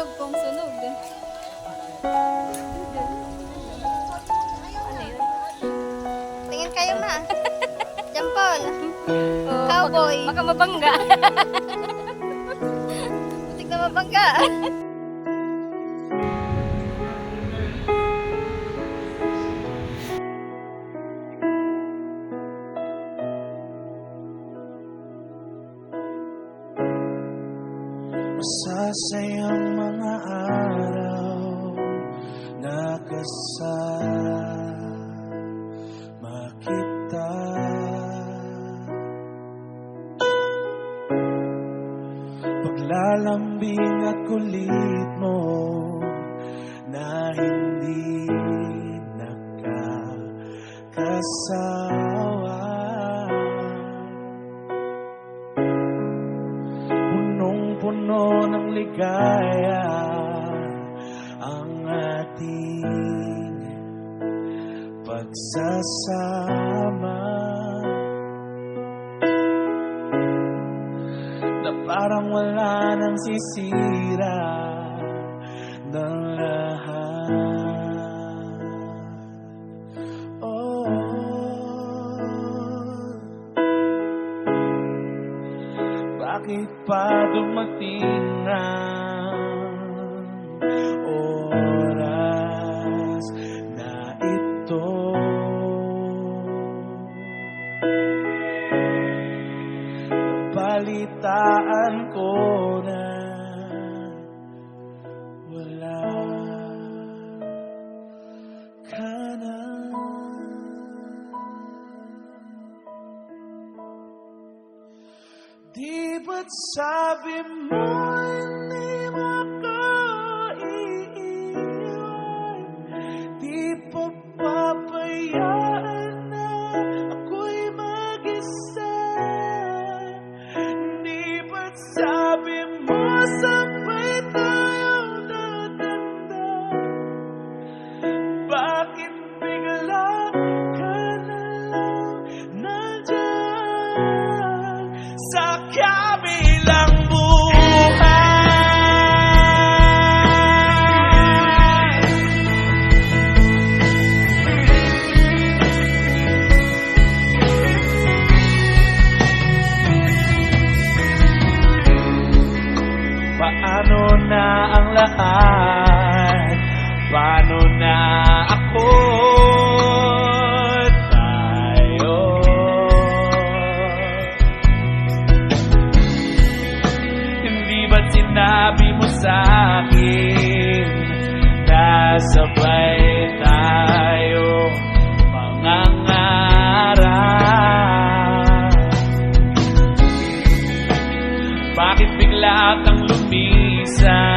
sunog kung sunog. Ano yun? Tingin kayo ma. Jampol. Cowboy. Baka mabangga. Butik na mabangga. Masasayang mga araw na kasama kita. Paglalambing at kulit mo na hindi nakakasawa. Punong-puno ng ligaya ang ating pagsasama, na parang wala nang sisira ng lahat. Oh, bakit pa dumating ang oras na ito? Balitaan ko na wala ka na. Di ba't sabi mo hindi makaiiwan? Di pa papayaan na ako'y mag-isa? Di ba't sabi mo sabay tayong tatanda? Bakit bigla ka na lang nandyan sa kabilang buhay? Paano na ang lahat? Paano na ako? Tayo. Hindi ba't sinabi mo sa'kin na sabay tayo mangangarap? Bakit bigla kang lumisan